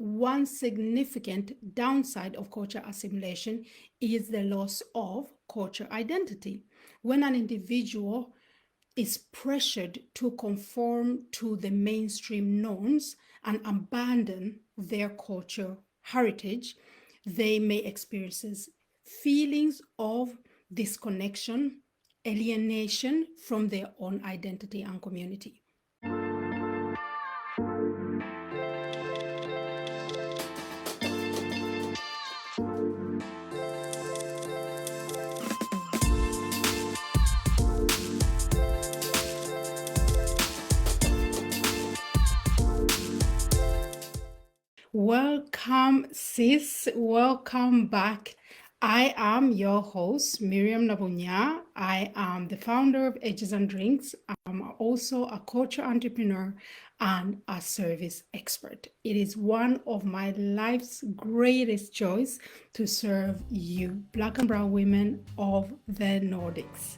one significant downside of culture assimilation is the loss of culture identity. When an individual is pressured to conform to the mainstream norms and abandon their culture heritage, they may experience feelings of disconnection, alienation from their own identity and community. Welcome, sis. Welcome back. I am your host, Miriam. I am the founder of Edges and Drinks. I'm also a culture entrepreneur and a service expert. It is one of my life's greatest joys to serve you, Black and Brown women of the Nordics.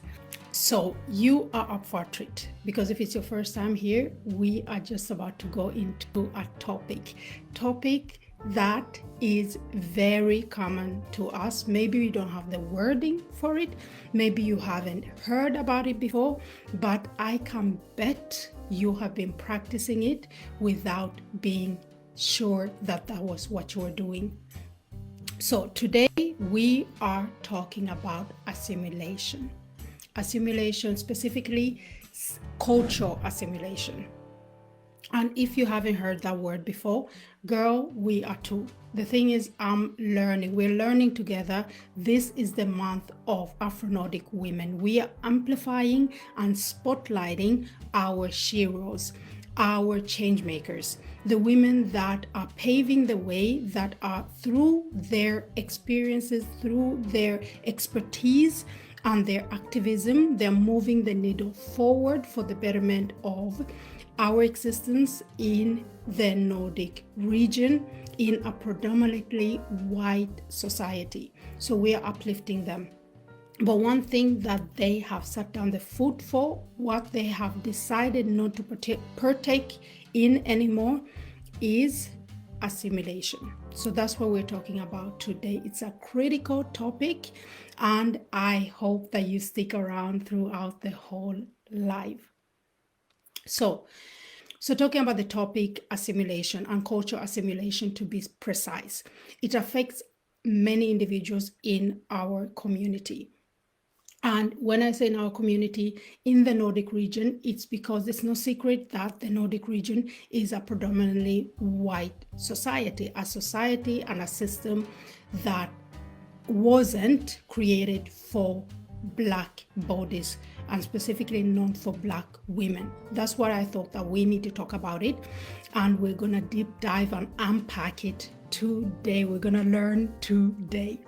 So you are up for a treat, because if it's your first time here, we are just about to go into a topic that is very common to us. Maybe you don't have the wording for it, maybe you haven't heard about it before, but I can bet you have been practicing it without being sure that that was what you were doing. So today we are talking about assimilation. Assimilation, specifically cultural assimilation. And if you haven't heard that word before, girl, we are too. The thing is, we're learning together. This is the month of Afro-Nordic women. We are amplifying and spotlighting our sheroes, our change makers, the women that are paving the way, that are through their experiences, through their expertise, and their activism, they're moving the needle forward for the betterment of our existence in the Nordic region in a predominantly white society. So we are uplifting them. But one thing that they have set down the foot for, what they have decided not to partake in anymore, is assimilation. So that's what we're talking about today. It's a critical topic, and I hope that you stick around throughout the whole live. So talking about the topic assimilation and cultural assimilation, to be precise, it affects many individuals in our community. And when I say in our community, in the Nordic region, it's because it's no secret that the Nordic region is a predominantly white society, and a system that wasn't created for Black bodies, and specifically not for Black women. That's what I thought that we need to talk about it, and we're gonna deep dive and unpack it today. We're gonna learn today.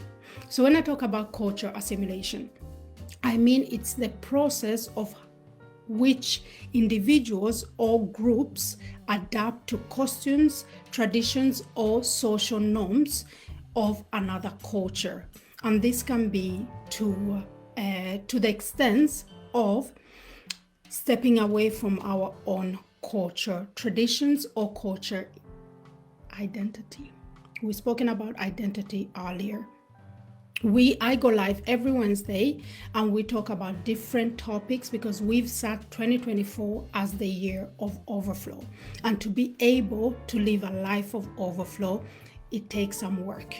So when I talk about culture assimilation, I mean it's the process of which individuals or groups adapt to costumes, traditions, or social norms of another culture. And this can be to the extent of stepping away from our own culture, traditions, or culture identity. We've spoken about identity earlier. I go live every Wednesday and we talk about different topics because we've set 2024 as the year of overflow. And to be able to live a life of overflow, it takes some work.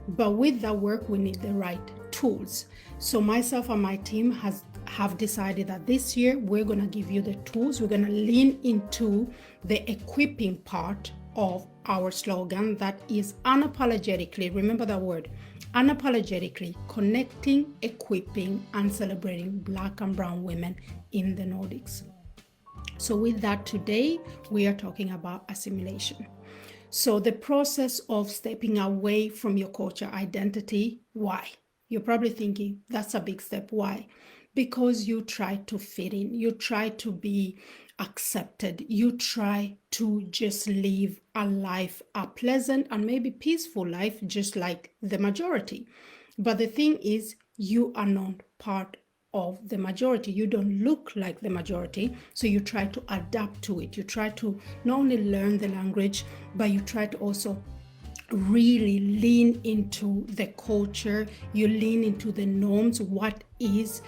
But with that work, we need the right tools. So myself and my team have decided that this year we're going to give you the tools. We're going to lean into the equipping part of our slogan, that is unapologetically, remember that word, unapologetically connecting, equipping, and celebrating Black and Brown women in the Nordics. So with that, today we are talking about assimilation. So the process of stepping away from your culture identity. Why? You're probably thinking that's a big step. Why? Because you try to fit in, you try to be accepted, you try to just live a life, a pleasant and maybe peaceful life, just like the majority. But the thing is, you are not part of the majority. You don't look like the majority. So you try to adapt to it. You try to not only learn the language, but you try to also really lean into the culture, you lean into the norms, what is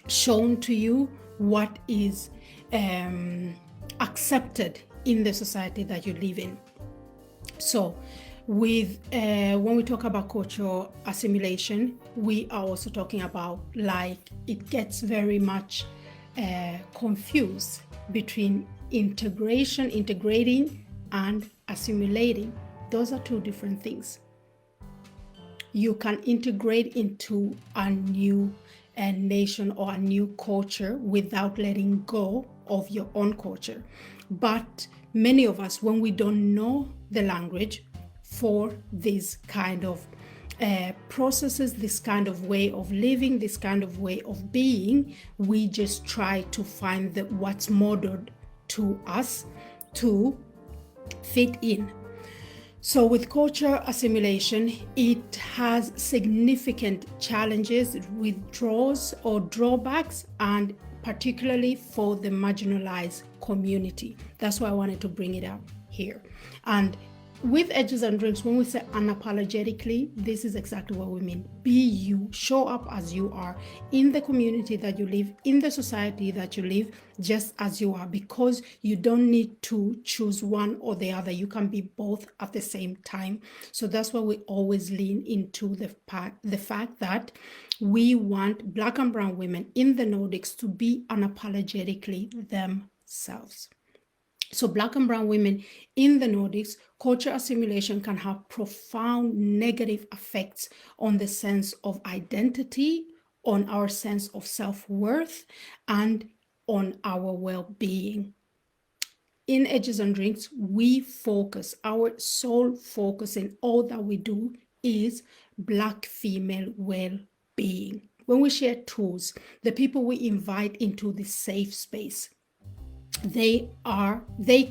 shown to you, what is accepted in the society that you live in. So with when we talk about cultural assimilation, we are also talking about, like, it gets very much confused between integrating and assimilating. Those are two different things. You can integrate into a new nation or a new culture without letting go of your own culture. But many of us, when we don't know the language for this kind of processes, this kind of way of living, this kind of way of being, we just try to find what's modeled to us to fit in. So with culture assimilation, it has significant challenges, withdrawals or drawbacks, and particularly for the marginalized community. That's why I wanted to bring it up here. And with Edges and Drinks, when we say unapologetically, this is exactly what we mean. Be you, show up as you are in the community that you live, in the society that you live, just as you are, because you don't need to choose one or the other. You can be both at the same time. So that's why we always lean into the fact that we want Black and brown women in the Nordics to be unapologetically themselves. So Black and brown women in the Nordics, culture assimilation can have profound negative effects on the sense of identity, on our sense of self-worth, and on our well-being. In Edges and Drinks, we focus, our sole focus in all that we do is Black female well-being. When we share tools, the people we invite into this safe space, they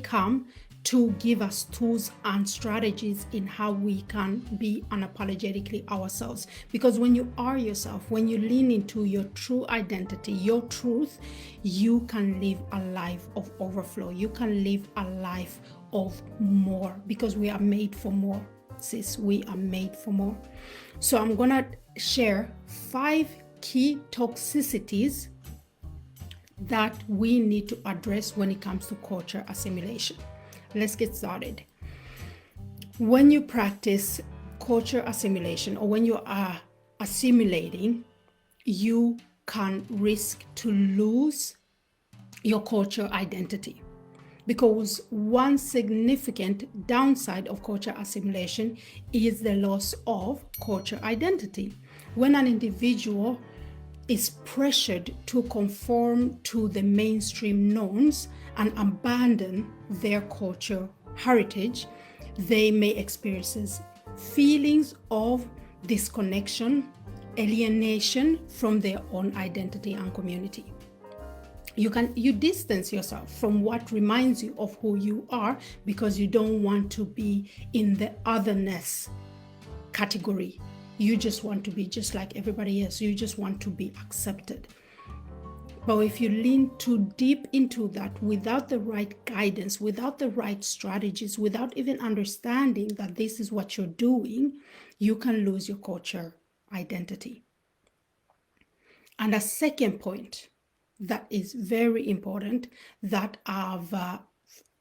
come to give us tools and strategies in how we can be unapologetically ourselves. Because when you are yourself, when you lean into your true identity, your truth, you can live a life of overflow. You can live a life of more, because we are made for more, sis. We are made for more. So I'm gonna share 5 key toxicities that we need to address when it comes to culture assimilation. Let's get started. When you practice culture assimilation, or when you are assimilating, you can risk to lose your culture identity. Because one significant downside of culture assimilation is the loss of culture identity. When an individual is pressured to conform to the mainstream norms and abandon their culture heritage, they may experience feelings of disconnection, alienation from their own identity and community. You distance yourself from what reminds you of who you are, because you don't want to be in the otherness category. You just want to be just like everybody else. You just want to be accepted. But if you lean too deep into that without the right guidance, without the right strategies, without even understanding that this is what you're doing, you can lose your culture identity. And a second point that is very important, that I've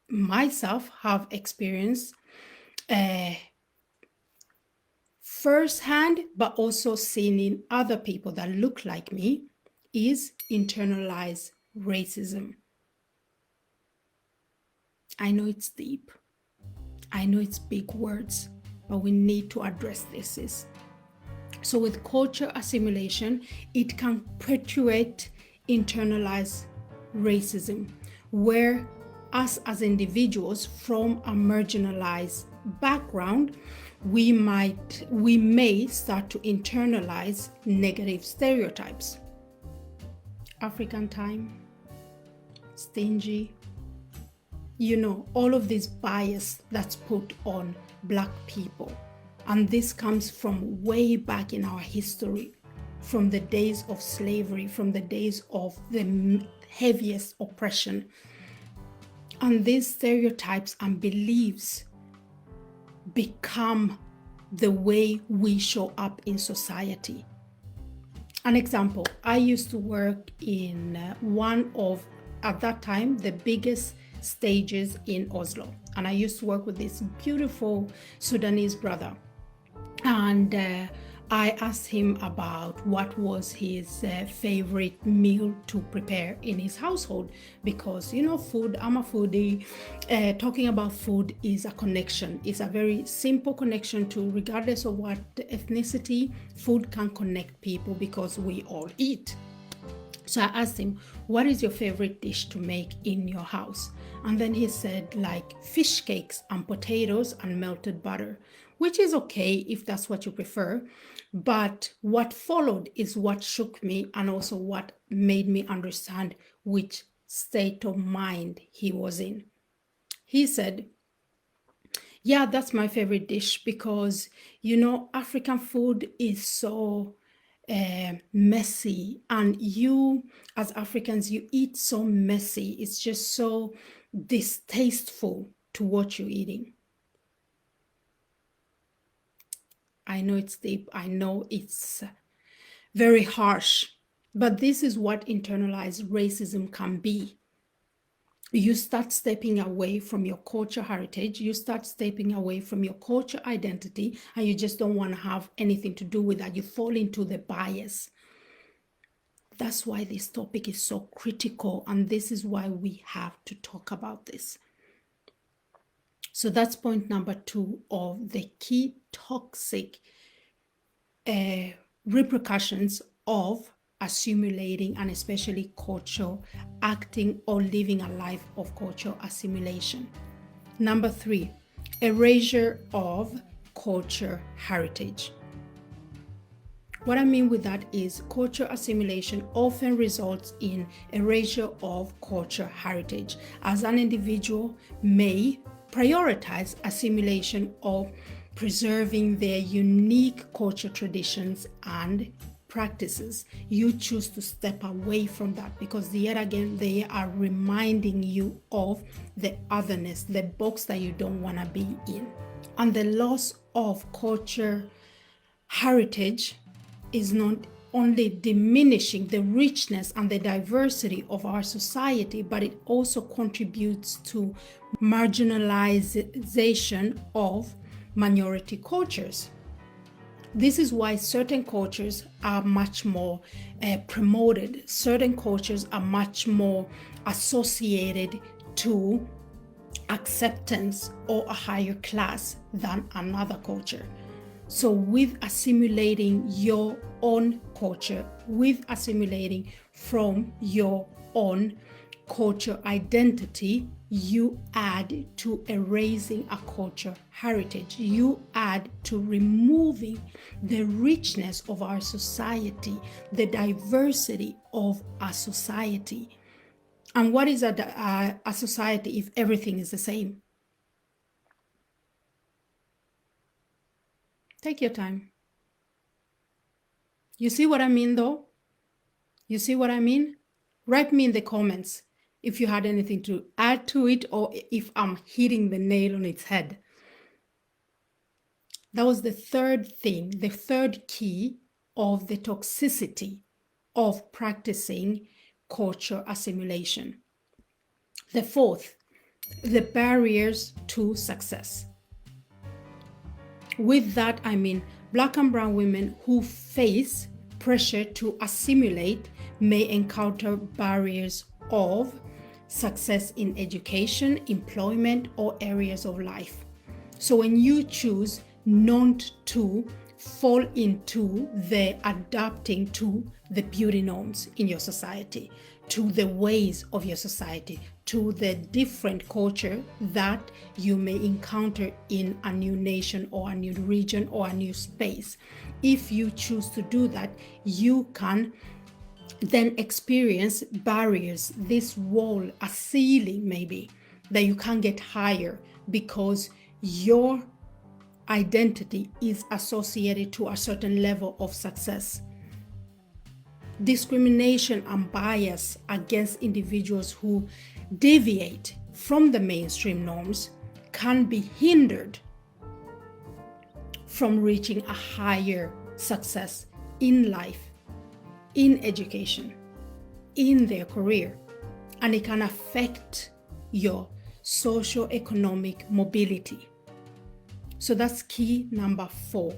myself have experienced firsthand, but also seen in other people that look like me, is internalized racism. I know it's deep. I know it's big words, but we need to address this. So with culture assimilation, it can perpetuate internalized racism, where us as individuals from a marginalized background, we may start to internalize negative stereotypes. African time, stingy, all of this bias that's put on Black people. And this comes from way back in our history, from the days of slavery, from the days of the heaviest oppression. And these stereotypes and beliefs become the way we show up in society. An example, I used to work in one of, at that time, the biggest stages in Oslo. And I used to work with this beautiful Sudanese brother. And I asked him about what was his favorite meal to prepare in his household, because food, I'm a foodie. Talking about food is a connection. It's a very simple connection to, regardless of what ethnicity, food can connect people because we all eat. So I asked him, what is your favorite dish to make in your house? And then he said, like fish cakes and potatoes and melted butter, which is okay if that's what you prefer. But what followed is what shook me, and also what made me understand which state of mind he was in. He said, yeah, that's my favorite dish because, African food is so messy, and you as Africans, you eat so messy. It's just so distasteful to what you're eating. I know it's deep. I know it's very harsh, but this is what internalized racism can be. You start stepping away from your culture heritage, you start stepping away from your culture identity, and you just don't want to have anything to do with that. You fall into the bias. That's why this topic is so critical, and this is why we have to talk about this. So that's point number 2 of the key toxic repercussions of assimilating, and especially cultural acting or living a life of cultural assimilation. Number 3, erasure of culture heritage. What I mean with that is culture assimilation often results in erasure of culture heritage, as an individual may prioritize assimilation or preserving their unique culture traditions and practices. You choose to step away from that because yet again they are reminding you of the otherness, the box that you don't want to be in. And the loss of culture heritage is not only diminishing the richness and the diversity of our society, but it also contributes to marginalization of minority cultures. This is why certain cultures are much more promoted. Certain cultures are much more associated to acceptance or a higher class than another culture. So with assimilating your own culture, with assimilating from your own culture identity, you add to erasing a culture heritage. You add to removing the richness of our society, the diversity of a society. And what is a society if everything is the same? Take your time. You see what I mean though? You see what I mean? Write me in the comments if you had anything to add to it, or if I'm hitting the nail on its head. That was the third thing, the third key of the toxicity of practicing culture assimilation. The fourth, the barriers to success. With that, I mean Black and brown women who face pressure to assimilate may encounter barriers of success in education, employment, or areas of life. So when you choose not to fall into the adapting to the beauty norms in your society, to the ways of your society, to the different culture that you may encounter in a new nation or a new region or a new space, if you choose to do that, you can then experience barriers, this wall, a ceiling maybe, that you can't get higher because your identity is associated to a certain level of success. Discrimination and bias against individuals who deviate from the mainstream norms can be hindered from reaching a higher success in life, in education, in their career. And it can affect your socio-economic mobility. So that's key number 4.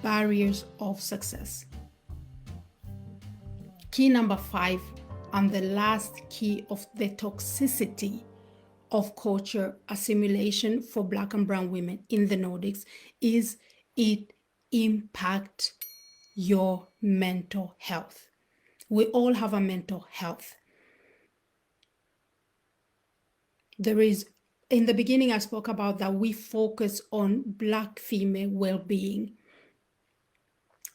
Barriers of success. Key number 5, and the last key of the toxicity of culture assimilation for Black and brown women in the Nordics, is it impacts your mental health. We all have a mental health. There is, in the beginning, I spoke about that we focus on Black female well-being.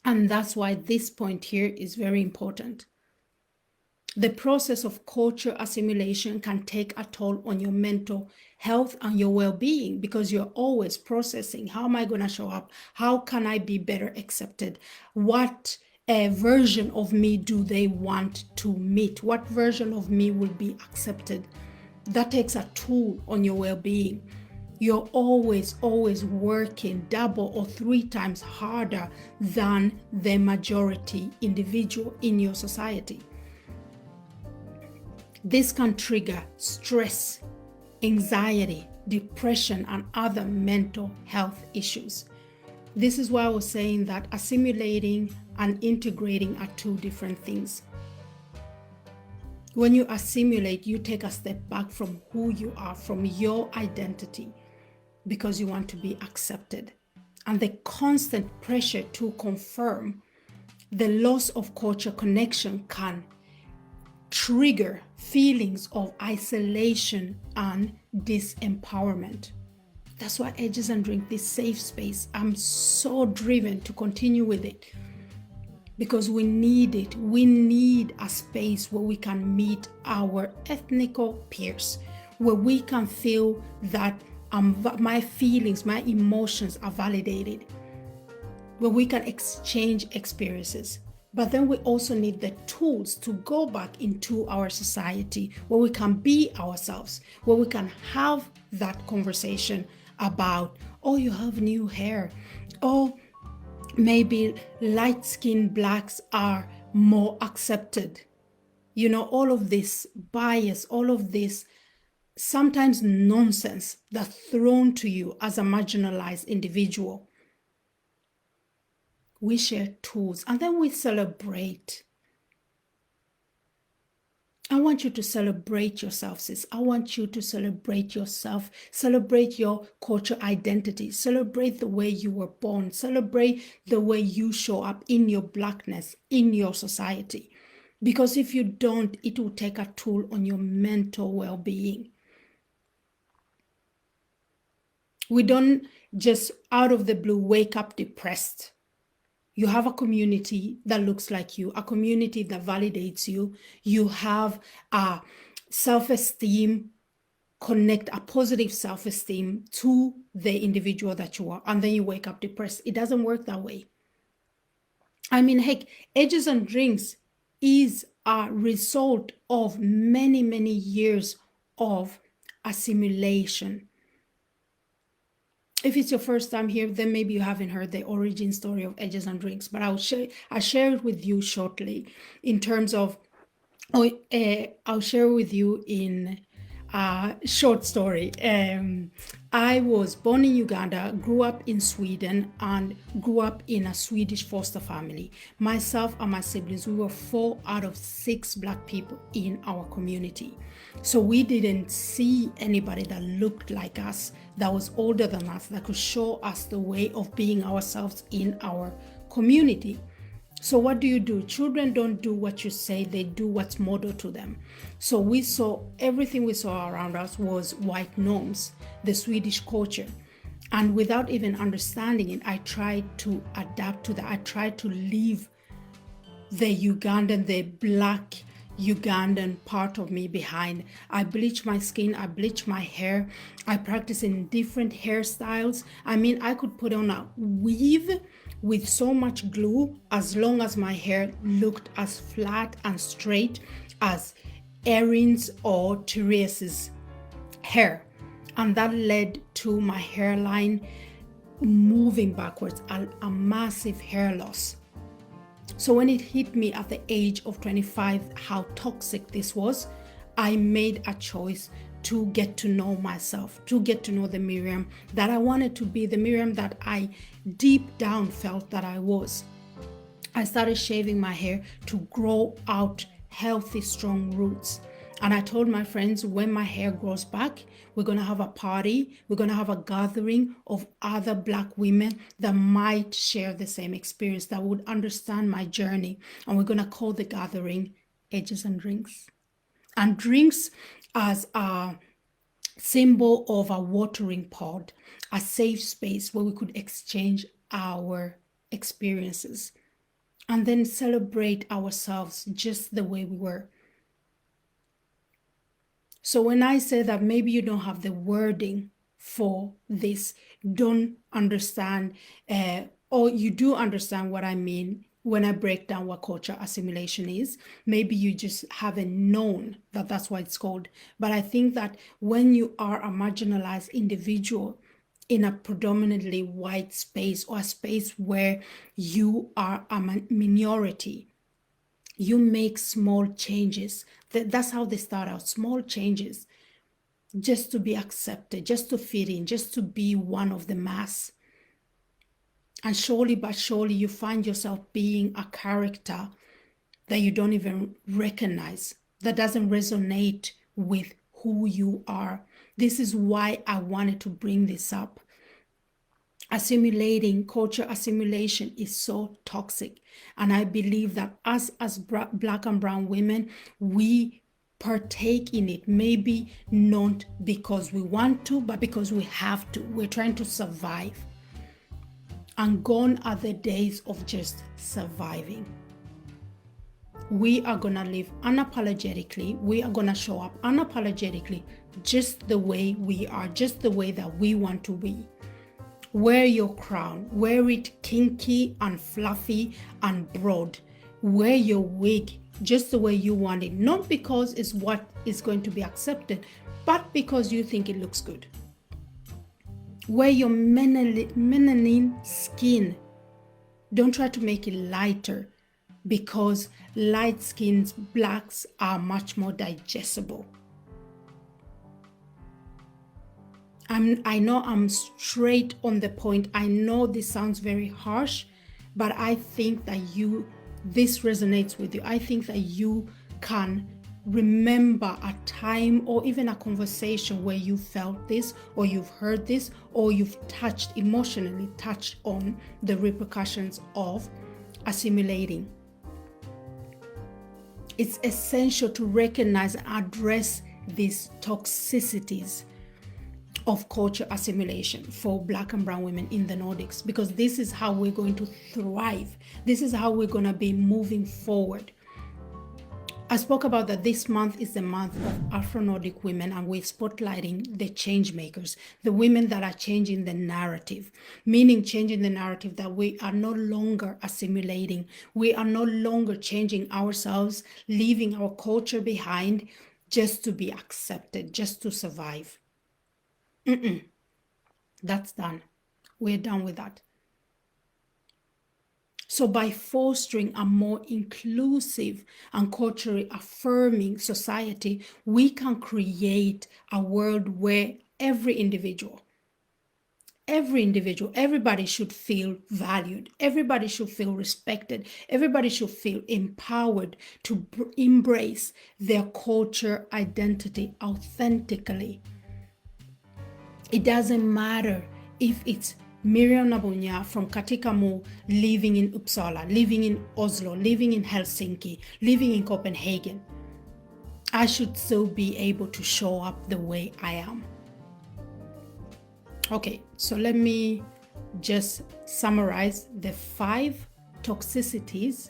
And that's why this point here is very important. The process of culture assimilation can take a toll on your mental health and your well-being, because you're always processing, how am I going to show up? How can I be better accepted? What version of me do they want to meet? What version of me will be accepted? That takes a toll on your well-being. You're always working double or 3 times harder than the majority individual in your society. This can trigger stress, anxiety, depression, and other mental health issues. This is why I was saying that assimilating and integrating are 2 different things. When you assimilate, you take a step back from who you are, from your identity, because you want to be accepted. And the constant pressure to confirm, the loss of culture connection can trigger feelings of isolation and disempowerment. That's why Edges and Drink, this safe space, I'm so driven to continue with it, because we need it. We need a space where we can meet our ethnical peers, where we can feel that my feelings, my emotions are validated, where we can exchange experiences. But then we also need the tools to go back into our society, where we can be ourselves, where we can have that conversation about, oh, you have new hair. Oh, maybe light-skinned Blacks are more accepted. You know, all of this bias, all of this sometimes nonsense that's thrown to you as a marginalized individual. We share tools, and then we celebrate. I want you to celebrate yourself, sis. I want you to celebrate yourself. Celebrate your cultural identity. Celebrate the way you were born. Celebrate the way you show up in your Blackness, in your society. Because if you don't, it will take a toll on your mental well-being. We don't just out of the blue wake up depressed. You have a community that looks like you, a community that validates you. You have a self-esteem, connect a positive self-esteem to the individual that you are, and then you wake up depressed. It doesn't work that way. I mean, heck, Edges and Drinks is a result of many, many years of assimilation. If it's your first time here, then maybe you haven't heard the origin story of Edges and Drinks, but I'll share it with you shortly in terms of, I'll share with you in a short story. I was born in Uganda, grew up in Sweden, and grew up in a Swedish foster family. Myself and my siblings, we were 4 out of 6 Black people in our community. So we didn't see anybody that looked like us, that was older than us, that could show us the way of being ourselves in our community. So what do? Children don't do what you say, they do what's modeled to them. So we saw, everything we saw around us was white norms, the Swedish culture. And without even understanding it, I tried to adapt to that. I tried to leave the Ugandan, the Black Ugandan part of me behind. I bleached my skin, I bleached my hair, I practiced in different hairstyles. I mean, I could put on a weave with so much glue as long as my hair looked as flat and straight as Erin's or Therese's hair. And that led to my hairline moving backwards, a massive hair loss. So when it hit me at the age of 25 how toxic this was, I made a choice to get to know myself, to get to know the Miriam that I wanted to be, the Miriam that I deep down felt that I was. I started shaving my hair to grow out healthy, strong roots. And I told my friends, when my hair grows back, we're going to have a party. We're going to have a gathering of other Black women that might share the same experience, that would understand my journey. And we're going to call the gathering Edges and Drinks. And drinks as a symbol of a watering pod, a safe space where we could exchange our experiences and then celebrate ourselves just the way we were. So when I say that maybe you don't have the wording for this, don't understand, or you do understand what I mean when I break down what culture assimilation is. Maybe you just haven't known that that's what it's called. But I think that when you are a marginalized individual in a predominantly white space, or a space where you are a minority, you make small changes. That's how they start out, small changes, just to be accepted, just to fit in, just to be one of the mass. And surely but surely you find yourself being a character that you don't even recognize, that doesn't resonate with who you are. This is why I wanted to bring this up. Assimilating, culture assimilation is so toxic. And I believe that us as Black and brown women, we partake in it, maybe not because we want to, but because we have to. We're trying to survive. And gone are the days of just surviving. We are going to live unapologetically. We are going to show up unapologetically, just the way we are, just the way that we want to be. Wear your crown, wear it kinky and fluffy and broad. Wear your wig just the way you want it, not because it's what is going to be accepted, but because you think it looks good. Wear your melanin skin. Don't try to make it lighter, because light-skinned blacks are much more digestible. I know I'm straight on the point. I know this sounds very harsh, but I think that this resonates with you. I think that you can remember a time or even a conversation where you felt this, or you've heard this, or you've emotionally touched on the repercussions of assimilating. It's essential to recognize and address these toxicities of culture assimilation for Black and brown women in the Nordics, because this is how we're going to thrive. This is how we're going to be moving forward. I spoke about that this month is the month of Afro-Nordic women, and we're spotlighting the change makers, the women that are changing the narrative, meaning changing the narrative that we are no longer assimilating. We are no longer changing ourselves, leaving our culture behind just to be accepted, just to survive. That's done. We're done with that. So by fostering a more inclusive and culturally affirming society, we can create a world where everybody should feel valued. Everybody should feel respected. Everybody should feel empowered to embrace their culture identity authentically. It doesn't matter if it's Miriam Nabunya from Katikamu living in Uppsala, living in Oslo, living in Helsinki, living in Copenhagen. I should still be able to show up the way I am. Okay, so let me just summarize the 5 toxicities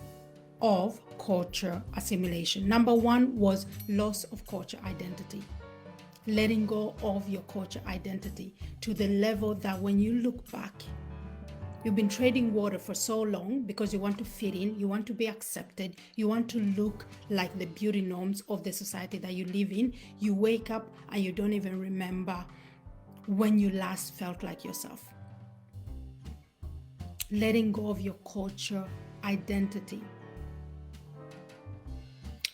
of culture assimilation. Number 1 was loss of culture identity. Letting go of your culture identity to the level that when you look back, you've been trading water for so long because you want to fit in, you want to be accepted, you want to look like the beauty norms of the society that you live in. You wake up and you don't even remember when you last felt like yourself. Letting go of your culture identity.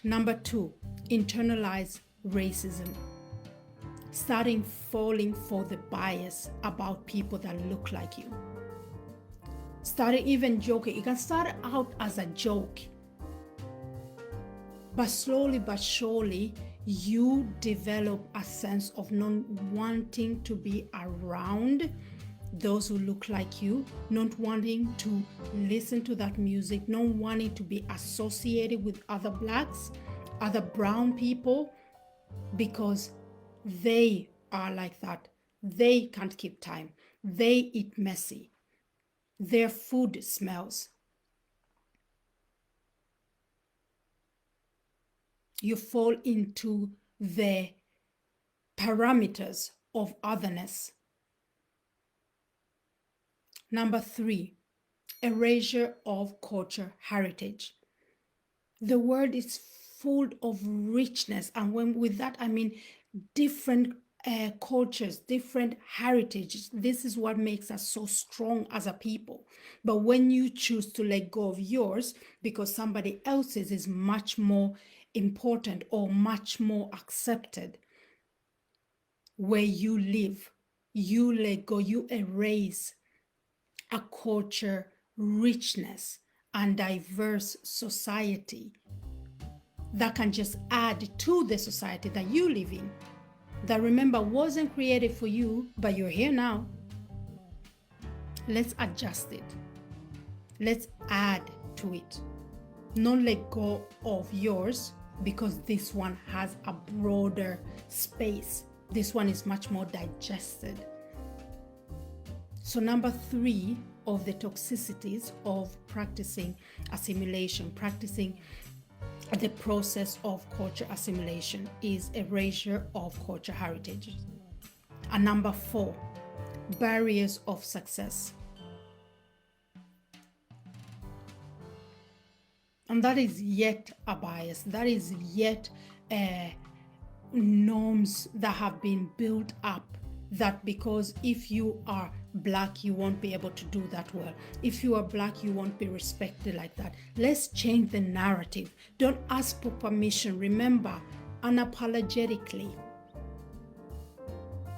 Number 2, internalize racism. Starting falling for the bias about people that look like you. Starting even joking. It can start out as a joke, but slowly but surely you develop a sense of not wanting to be around those who look like you, not wanting to listen to that music, not wanting to be associated with other blacks, other brown people, because they are like that. They can't keep time. They eat messy. Their food smells. You fall into the parameters of otherness. Number 3, erasure of culture heritage. The word is full of richness, and with that I mean different cultures, different heritages. This is what makes us so strong as a people. But when you choose to let go of yours because somebody else's is much more important or much more accepted where you live, you let go, you erase a culture richness and diverse society that can just add to the society that you live in, that, remember, wasn't created for you, but you're here now. Let's adjust it. Let's add to it. Not let go of yours because this one has a broader space. This one is much more digested. So number 3 of the toxicities of practicing assimilation, practicing the process of culture assimilation, is erasure of culture heritage. And number 4, barriers of success. And that is yet a bias. That is yet norms that have been built up, that because if you are black, you won't be able to do that well. If you are black, you won't be respected like that. Let's change the narrative. Don't ask for permission. Remember, unapologetically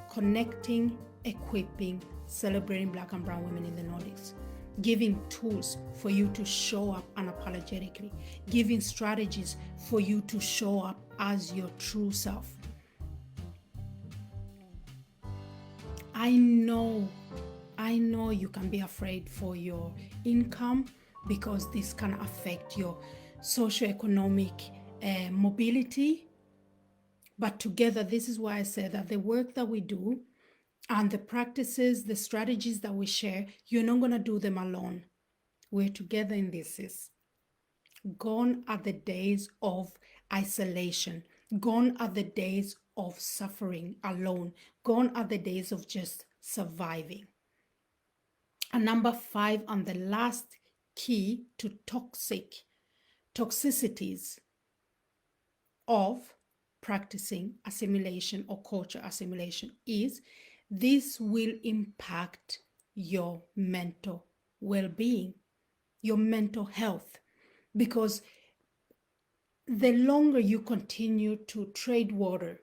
connecting, equipping, celebrating black and brown women in the Nordics, giving tools for you to show up unapologetically, giving strategies for you to show up as your true self. I know you can be afraid for your income because this can affect your socioeconomic mobility. But together, this is why I say that the work that we do and the practices, the strategies that we share, you're not going to do them alone. We're together in this. Sis. Gone are the days of isolation. Gone are the days of suffering alone. Gone are the days of just surviving. And number 5, and the last key to toxicities of practicing assimilation or culture assimilation, is this will impact your mental well-being, your mental health, because the longer you continue to trade water,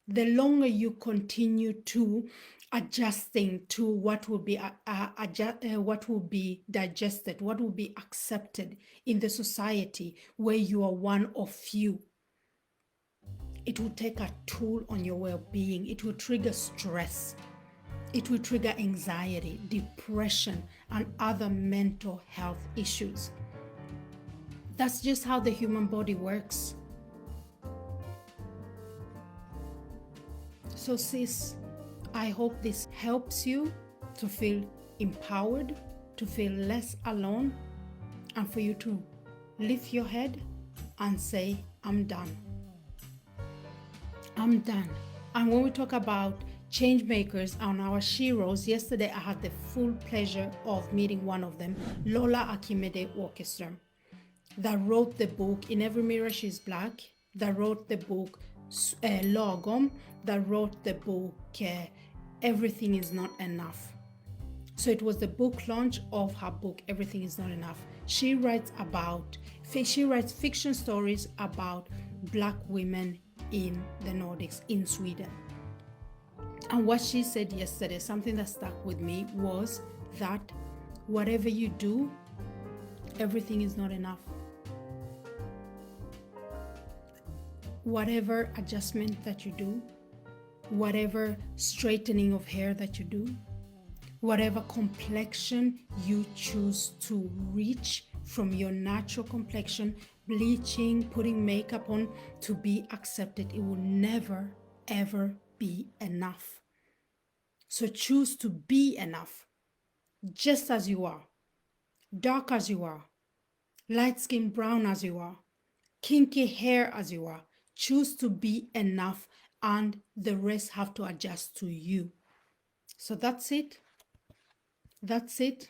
the longer you continue to adjusting to what will be what will be digested, what will be accepted in the society where you are one of few, it will take a toll on your well-being. It will trigger stress. It will trigger anxiety, depression, and other mental health issues. That's just how the human body works. So sis, I hope this helps you to feel empowered, to feel less alone, and for you to lift your head and say, I'm done. I'm done. And when we talk about change makers on our sheroes, yesterday I had the full pleasure of meeting one of them, Lola Akimede Orchestra, that wrote the book In Every Mirror She's Black, that wrote the book Logom, that wrote the book everything is not enough. So it was the book launch of her book, Everything is Not Enough. She writes fiction stories about Black women in the Nordics, in Sweden. And what she said yesterday, something that stuck with me, was that whatever you do, everything is not enough. Whatever adjustment that you do, whatever straightening of hair that you do, whatever complexion you choose to reach from your natural complexion, bleaching, putting makeup on to be accepted, it will never, ever be enough. So choose to be enough, just as you are, dark as you are, light skin brown as you are, kinky hair as you are. Choose to be enough, and the rest have to adjust to you. So that's it. That's it.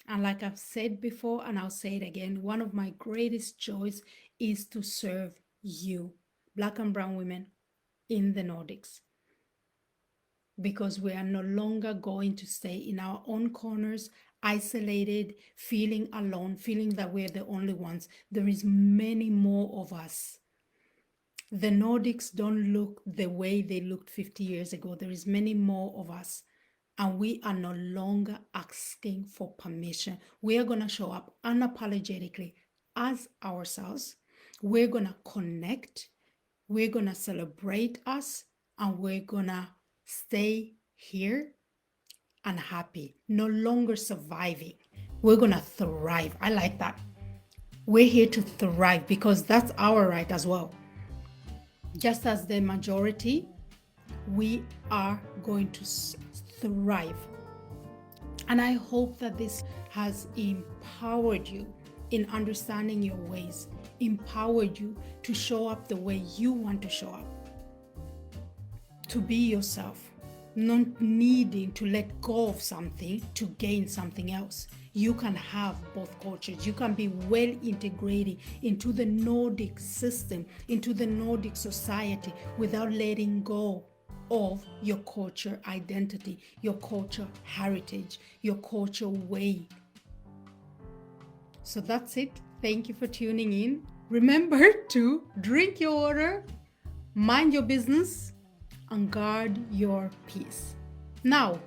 And like I've said before, and I'll say it again, one of my greatest joys is to serve you, Black and brown women in the Nordics. Because we are no longer going to stay in our own corners, isolated, feeling alone, feeling that we're the only ones. There is many more of us. The Nordics don't look the way they looked 50 years ago. There is many more of us. And we are no longer asking for permission. We are going to show up unapologetically as ourselves. We're going to connect. We're going to celebrate us. And we're going to stay here and happy. No longer surviving. We're going to thrive. I like that. We're here to thrive because that's our right as well. Just as the majority, we are going to thrive. And I hope that this has empowered you in understanding your ways, empowered you to show up the way you want to show up, to be yourself, not needing to let go of something to gain something else. You can have both cultures. You can be well integrated into the Nordic system, into the Nordic society without letting go of your culture identity, your culture heritage, your culture way. So that's it. Thank you for tuning in. Remember to drink your water, mind your business, and guard your peace. Now,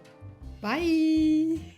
bye.